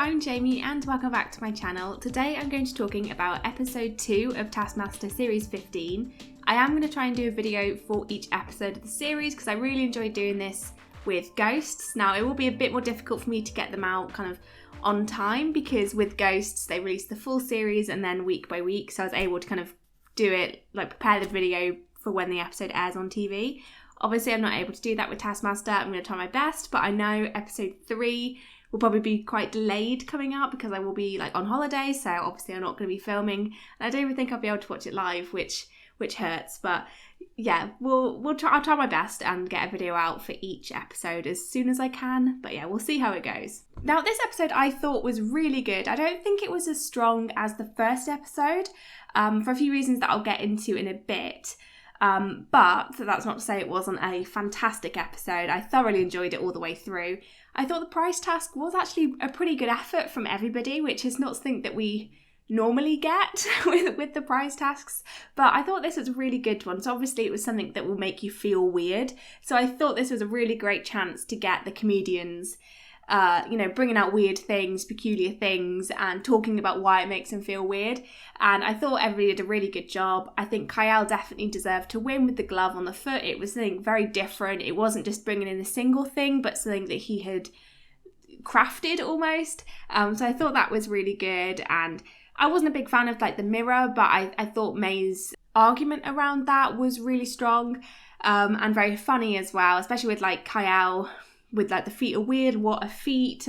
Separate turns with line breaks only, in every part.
I'm Jamie and welcome back to my channel. Today I'm going to be talking about episode 2 of Taskmaster series 15. I am going to try and do a video for each episode of the series because I really enjoyed doing this with ghosts. Now it will be a bit more difficult for me to get them out kind of on time because with ghosts they release the full series and then week by week, so I was able to kind of do it, like prepare the video for when the episode airs on TV. Obviously I'm not able to do that with Taskmaster. I'm going to try my best, but I know episode 3 will probably be quite delayed coming out because I will be like on holiday, so obviously I'm not going to be filming and I don't even think I'll be able to watch it live, which hurts. But yeah, I'll try my best and get a video out for each episode as soon as I can, but yeah, we'll see how it goes. Now this episode I thought was really good. I don't think it was as strong as the first episode for a few reasons that I'll get into in a bit. But that's not to say it wasn't a fantastic episode. I thoroughly enjoyed it all the way through. I thought the prize task was actually a pretty good effort from everybody, which is not something that we normally get with the prize tasks. But I thought this was a really good one. So obviously it was something that will make you feel weird. So I thought this was a really great chance to get the comedians bringing out weird things, peculiar things, and talking about why it makes them feel weird. And I thought everybody did a really good job. I think Kiell definitely deserved to win with the glove on the foot. It was something very different. It wasn't just bringing in a single thing, but something that he had crafted almost. So I thought that was really good. And I wasn't a big fan of like the mirror, but I thought May's argument around that was really strong and very funny as well, especially with like Kiell with like the feet are weird, what a feet,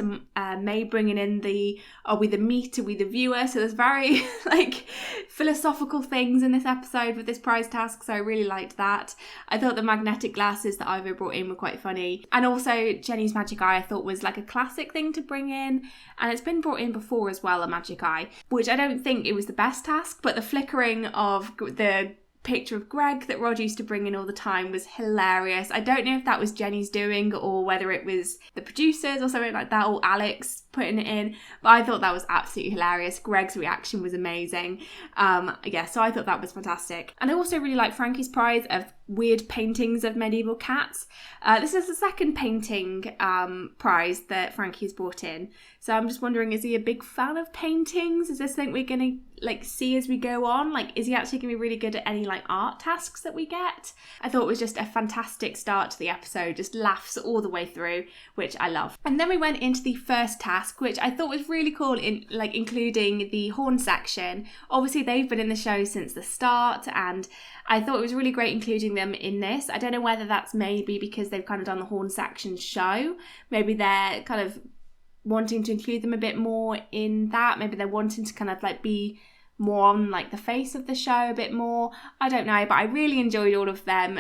May bringing in are we the meat, are we the viewer? So there's very like philosophical things in this episode with this prize task, so I really liked that. I thought the magnetic glasses that Ivo brought in were quite funny, and also Jenny's magic eye I thought was like a classic thing to bring in, and it's been brought in before as well, a magic eye, which I don't think it was the best task, but the flickering of the picture of Greg that Rod used to bring in all the time was hilarious. I don't know if that was Jenny's doing or whether it was the producers or something like that, or Alex putting it in, but I thought that was absolutely hilarious. Greg's reaction was amazing. So I thought that was fantastic. And I also really like Frankie's prize of weird paintings of medieval cats. This is the second painting prize that Frankie's brought in, so I'm just wondering, is he a big fan of paintings? Is this something we're gonna like see as we go on? Like, is he actually gonna be really good at any like art tasks that we get? I thought it was just a fantastic start to the episode, just laughs all the way through, which I love. And then we went into the first task, which I thought was really cool, in like including the Horne section. Obviously they've been in the show since the start, and I thought it was really great including them in this. I don't know whether that's maybe because they've kind of done the Horne section show. Maybe they're kind of wanting to include them a bit more in that. Maybe they're wanting to kind of like be more on like the face of the show a bit more. I don't know, but I really enjoyed all of them,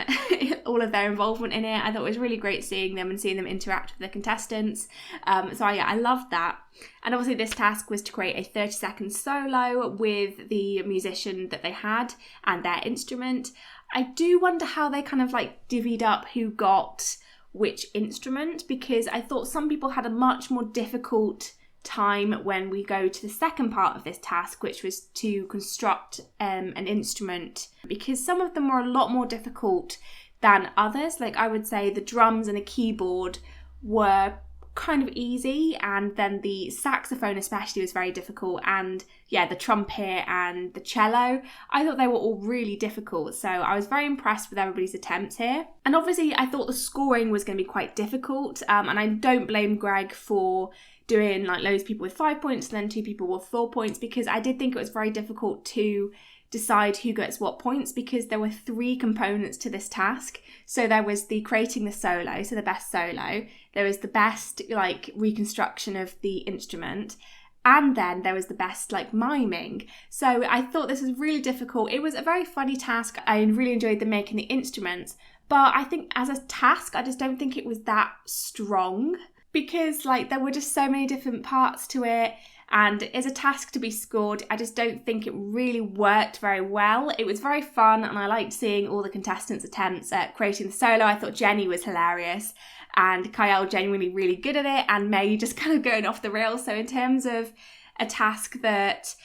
all of their involvement in it. I thought it was really great seeing them and seeing them interact with the contestants. I loved that. And obviously this task was to create a 30-second solo with the musician that they had and their instrument. I do wonder how they kind of like divvied up who got which instrument, because I thought some people had a much more difficult time when we go to the second part of this task, which was to construct an instrument, because some of them were a lot more difficult than others. Like I would say the drums and the keyboard were kind of easy, and then the saxophone especially was very difficult, and yeah, the trumpet and the cello, I thought they were all really difficult, so I was very impressed with everybody's attempts here. And obviously I thought the scoring was going to be quite difficult, and I don't blame Greg for doing like loads of people with 5 points and then 2 people with 4 points, because I did think it was very difficult to decide who gets what points, because there were 3 components to this task. So there was the creating the solo, so the best solo, there was the best like reconstruction of the instrument, and then there was the best like miming. So I thought this was really difficult. It was a very funny task. I really enjoyed them making the instruments, but I think as a task I just don't think it was that strong, because like there were just so many different parts to it. And as a task to be scored, I just don't think it really worked very well. It was very fun, and I liked seeing all the contestants' attempts at creating the solo. I thought Jenny was hilarious, and Kiell genuinely really good at it, and May just kind of going off the rails. So in terms of a task that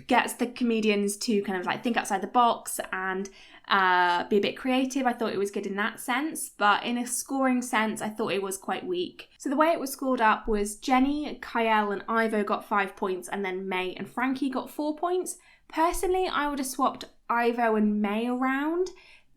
gets the comedians to kind of like think outside the box and be a bit creative. I thought it was good in that sense, but in a scoring sense, I thought it was quite weak. So the way it was scored up was Jenny, Kiell and Ivo got 5 points, and then May and Frankie got 4 points. Personally, I would have swapped Ivo and May around.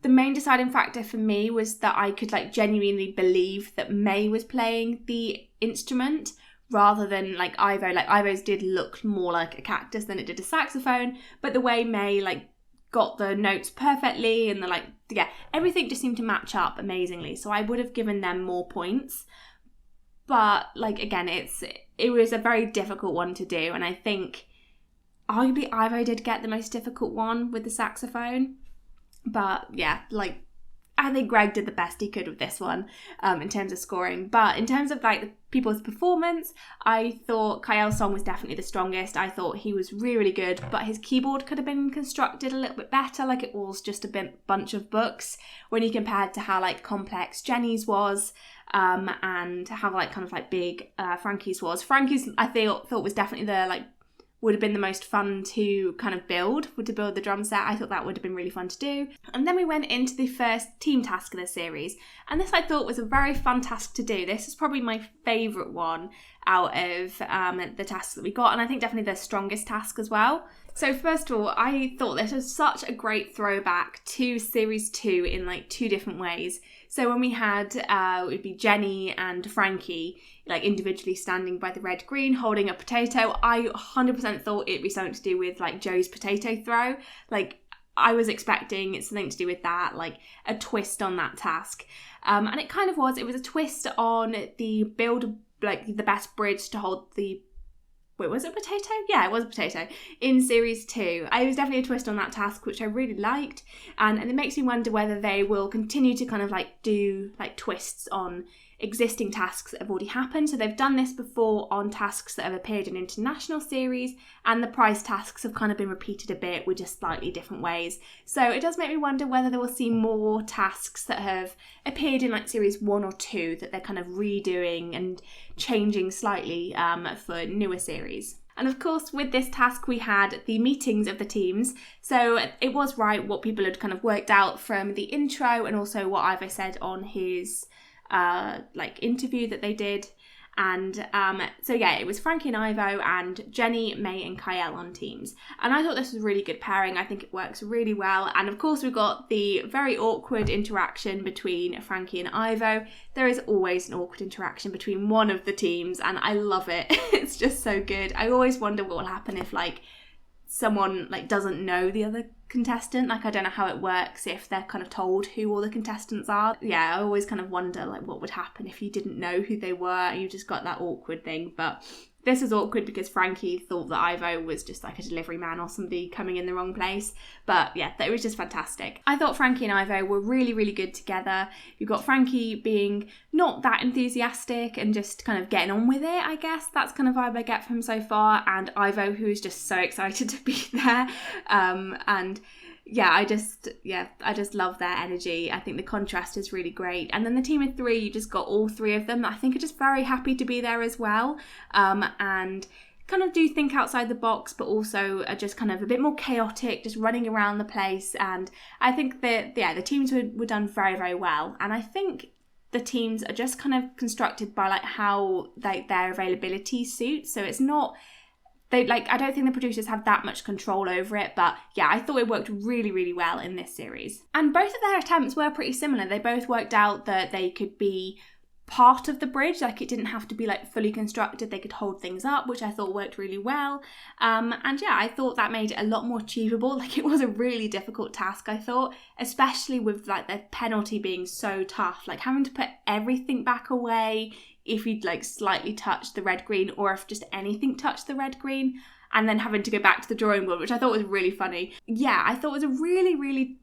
The main deciding factor for me was that I could genuinely believe that May was playing the instrument rather than Ivo. Ivo's did look more like a cactus than it did a saxophone, but the way May got the notes perfectly and everything just seemed to match up amazingly. So I would have given them more points. But again, it was a very difficult one to do, and I think arguably Ivo did get the most difficult one with the saxophone. But yeah, I think Greg did the best he could with this one in terms of scoring. But in terms of the people's performance, I thought Kiell's song was definitely the strongest. I thought he was really, really good, but his keyboard could have been constructed a little bit better. It was just a bunch of books when you compared to how complex Jenny's was. And how big Frankie's was. Frankie's I thought was definitely the would have been the most fun to build the drum set. I thought that would have been really fun to do. And then we went into the first team task of the series, and this I thought was a very fun task to do. This is probably my favourite one out of the tasks that we got, and I think definitely the strongest task as well. So first of all, I thought this was such a great throwback to series 2 in 2 different ways. So when we had, it would be Jenny and Frankie, individually standing by the red green holding a potato, I 100% thought it'd be something to do with Joe's potato throw. I was expecting something to do with that, a twist on that task. And it kind of was. It was a twist on the build, the best bridge to hold the... Wait, was it a potato? Yeah, it was a potato. In series 2. It was definitely a twist on that task, which I really liked. And it makes me wonder whether they will continue to do twists on existing tasks that have already happened. So they've done this before on tasks that have appeared in international series, and the prize tasks have been repeated a bit with just slightly different ways. So it does make me wonder whether they will see more tasks that have appeared in series 1 or 2 that they're redoing and changing slightly for newer series. And of course, with this task, we had the meetings of the teams. So it was right what people had worked out from the intro, and also what Ivo said on his interview that they did. And so yeah, it was Frankie and Ivo and Jenny, May and Kiell on teams. And I thought this was a really good pairing. I think it works really well. And of course, we've got the very awkward interaction between Frankie and Ivo. There is always an awkward interaction between one of the teams, and I love it. It's just so good. I always wonder what will happen if someone doesn't know the other contestant. I don't know how it works if they're told who all the contestants are. Yeah, I always wonder what would happen if you didn't know who they were and you just got that awkward thing. But this is awkward because Frankie thought that Ivo was just a delivery man or somebody coming in the wrong place. But yeah, it was just fantastic. I thought Frankie and Ivo were really, really good together. You've got Frankie being not that enthusiastic and just getting on with it, I guess. That's vibe I get from him so far. And Ivo, who is just so excited to be there. And yeah, I just love their energy. I think the contrast is really great. And then the team of 3, you just got all 3 of them that I think are just very happy to be there as well. And do think outside the box, but also are just a bit more chaotic, just running around the place. And I think that, the teams were done very, very well. And I think the teams are just constructed by how their availability suits. So it's not... I don't think the producers have that much control over it, but yeah, I thought it worked really, really well in this series. And both of their attempts were pretty similar. They both worked out that they could be part of the bridge, it didn't have to be fully constructed. They could hold things up, which I thought worked really well. And yeah, I thought that made it a lot more achievable. It was a really difficult task, I thought, especially with the penalty being so tough, having to put everything back away if you'd slightly touched the red green, or if just anything touched the red green, and then having to go back to the drawing board, which I thought was really funny. Yeah, I thought it was a really, really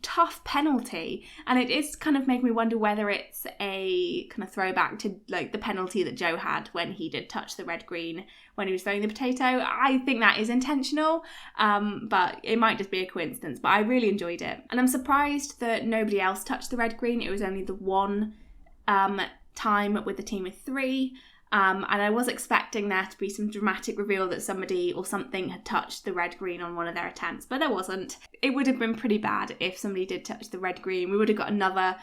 tough penalty, and it is making me wonder whether it's a throwback to the penalty that Joe had when he did touch the red green when he was throwing the potato. I think that is intentional, but it might just be a coincidence, but I really enjoyed it. And I'm surprised that nobody else touched the red green. It was only the one time with the team of 3. And I was expecting there to be some dramatic reveal that somebody or something had touched the red-green on one of their attempts, but there wasn't. It would have been pretty bad if somebody did touch the red-green. We would have got another...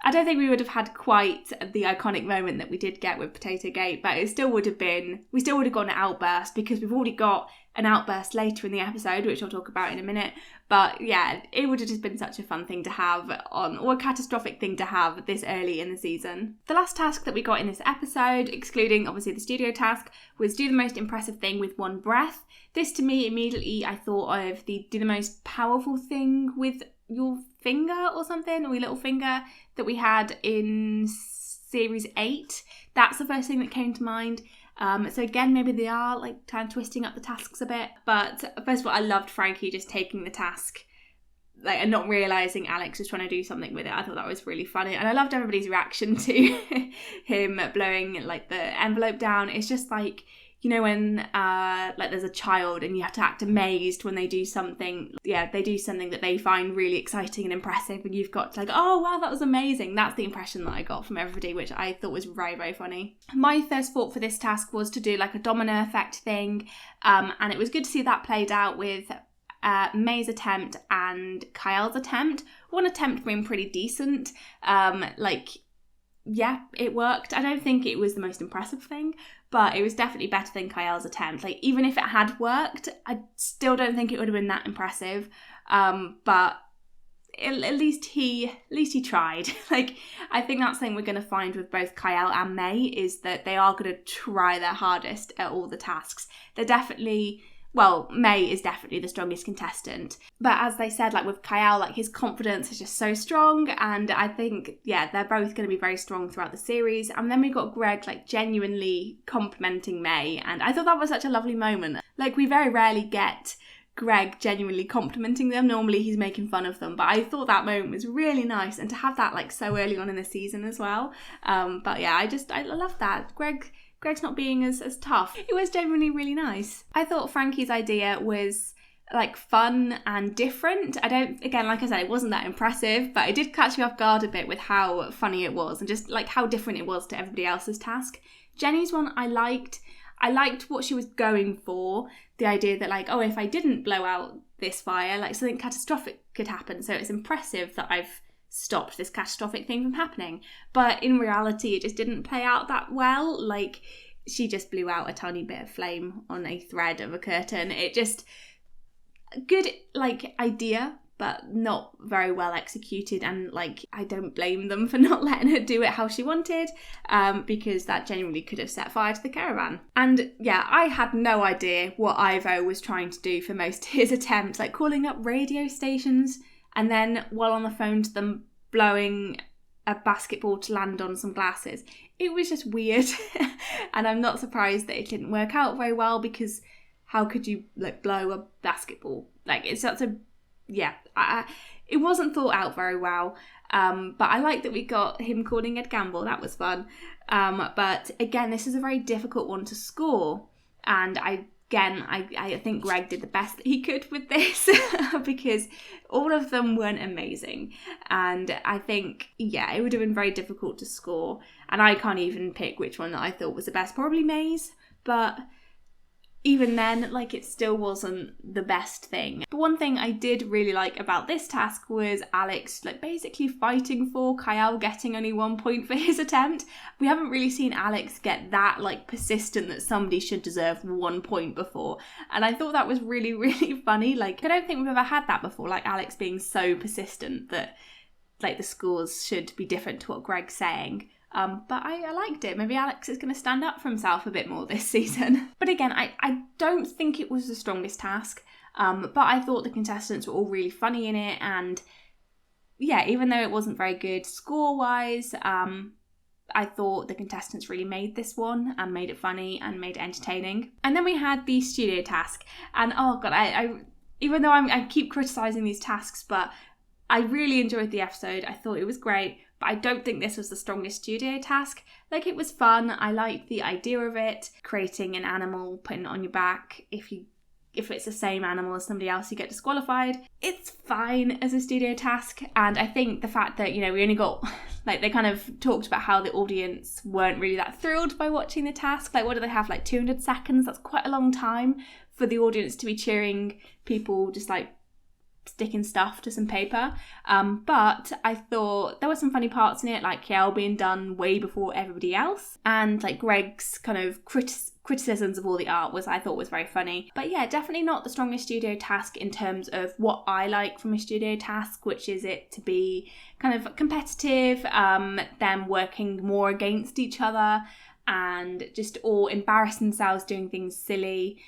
I don't think we would have had quite the iconic moment that we did get with Potato Gate, but it still would have been... We still would have got an outburst, because we've already got an outburst later in the episode, which I'll talk about in a minute. But yeah, it would have just been such a fun thing to have on, or a catastrophic thing to have this early in the season. The last task that we got in this episode, excluding obviously the studio task, was do the most impressive thing with one breath. This to me, immediately I thought of do the most powerful thing with your finger or something, or your little finger that we had in series 8. That's the first thing that came to mind. So again, maybe they are like kind of twisting up the tasks a bit. But first of all, I loved Frankie just taking the task and not realising Alex was trying to do something with it. I thought that was really funny. And I loved everybody's reaction to him blowing the envelope down. It's just like, when there's a child and you have to act amazed when they do something. Yeah, they do something that they find really exciting and impressive, and you've got to oh wow, that was amazing. That's the impression that I got from everybody, which I thought was very, very funny. My first thought for this task was to do a domino effect thing, and it was good to see that played out with May's attempt and Kiell's attempt. One attempt being pretty decent. Yeah, it worked. I don't think it was the most impressive thing, but it was definitely better than Kiell's attempt. Even if it had worked, I still don't think it would have been that impressive. But at least he tried. I think that's the thing we're going to find with both Kiell and May, is that they are going to try their hardest at all the tasks. They're definitely... Well, May is definitely the strongest contestant. But as they said, with Kiell, his confidence is just so strong. And I think, yeah, they're both going to be very strong throughout the series. And then we got Greg, genuinely complimenting May. And I thought that was such a lovely moment. We very rarely get Greg genuinely complimenting them. Normally he's making fun of them. But I thought that moment was really nice. And to have that, so early on in the season as well. But yeah, I love that. Greg's not being as tough. It was genuinely really nice. I thought Frankie's idea was fun and different. Again, like I said, it wasn't that impressive, but it did catch me off guard a bit with how funny it was and just how different it was to everybody else's task. Jenny's one I liked. I liked what she was going for. The idea that if I didn't blow out this fire, something catastrophic could happen. So it's impressive that I've stopped this catastrophic thing from happening. But in reality, it just didn't play out that well. She just blew out a tiny bit of flame on a thread of a curtain. It just... Good, idea, but not very well executed. And, I don't blame them for not letting her do it how she wanted, because that genuinely could have set fire to the caravan. And, yeah, I had no idea what Ivo was trying to do for most of his attempts, calling up radio stations, and then, while on the phone to them, blowing a basketball to land on some glasses. It was just weird. And I'm not surprised that it didn't work out very well, because how could you, blow a basketball? It's such a... Yeah, it wasn't thought out very well. But I like that we got him calling Ed Gamble. That was fun. But, again, this is a very difficult one to score. And I think Greg did the best that he could with this because all of them weren't amazing. And I think, yeah, it would have been very difficult to score. And I can't even pick which one that I thought was the best. Probably May's, but even then, it still wasn't the best thing. But one thing I did really like about this task was Alex, basically fighting for Kiell getting only 1 point for his attempt. We haven't really seen Alex get that, persistent that somebody should deserve 1 point before. And I thought that was really, really funny. I don't think we've ever had that before, Alex being so persistent that, the scores should be different to what Greg's saying. But I liked it. Maybe Alex is going to stand up for himself a bit more this season. But again, I don't think it was the strongest task. But I thought the contestants were all really funny in it. And yeah, even though it wasn't very good score-wise, I thought the contestants really made this one and made it funny and made it entertaining. And then we had the studio task. And oh God, I even though I keep criticising these tasks, but I really enjoyed the episode. I thought it was great. But I don't think this was the strongest studio task. It was fun. I liked the idea of it. Creating an animal, putting it on your back. If you if it's the same animal as somebody else, you get disqualified. It's fine as a studio task, and I think the fact that, you know, we only got, like, they kind of talked about how the audience weren't really that thrilled by watching the task. Like, what do they have, like 200 seconds? That's quite a long time for the audience to be cheering people just like sticking stuff to some paper. But I thought there were some funny parts in it, like Kiell being done way before everybody else, and like Greg's kind of criticisms of all the art I thought was very funny. But yeah, definitely not the strongest studio task in terms of what I like from a studio task, which is it to be kind of competitive, them working more against each other, and just all embarrass themselves doing things silly.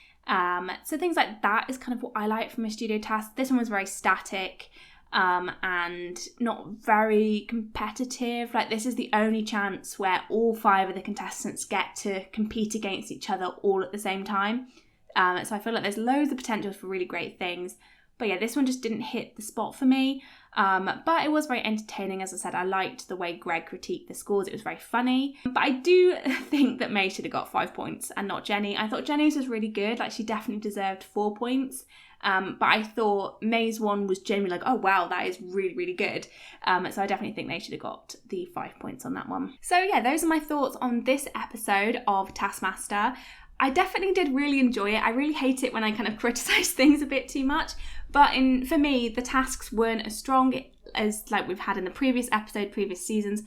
So things like that is kind of what I like from a studio task. This one was very static and not very competitive. Like, this is the only chance where all 5 of the contestants get to compete against each other all at the same time. So I feel like there's loads of potential for really great things. But yeah, this one just didn't hit the spot for me. But it was very entertaining. As I said, I liked the way Greg critiqued the scores. It was very funny. But I do think that May should have got 5 points and not Jenny. I thought Jenny's was really good. Like, she definitely deserved 4 points. But I thought May's one was genuinely like, oh wow, that is really, really good. So I definitely think they should have got the 5 points on that one. So yeah, those are my thoughts on this episode of Taskmaster. I definitely did really enjoy it. I really hate it when I kind of criticise things a bit too much. But for me, the tasks weren't as strong as like we've had in the previous episode, previous seasons.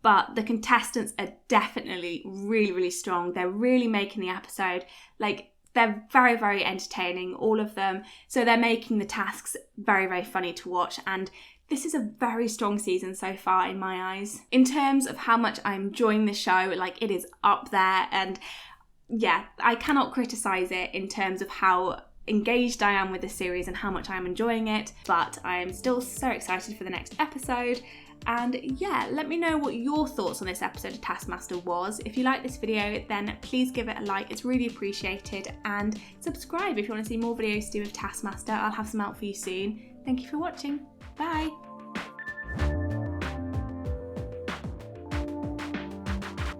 But the contestants are definitely really, really strong. They're really making the episode. Like, they're very, very entertaining, all of them. So they're making the tasks very, very funny to watch. And this is a very strong season so far in my eyes. In terms of how much I'm enjoying the show, like, it is up there. And yeah, I cannot criticise it in terms of how engaged I am with the series and how much I'm enjoying it, but I am still so excited for the next episode. And yeah, let me know what your thoughts on this episode of Taskmaster was. If you like this video, then please give it a like, it's really appreciated, and subscribe if you want to see more videos to do with Taskmaster. I'll have some out for you soon. Thank you for watching. Bye!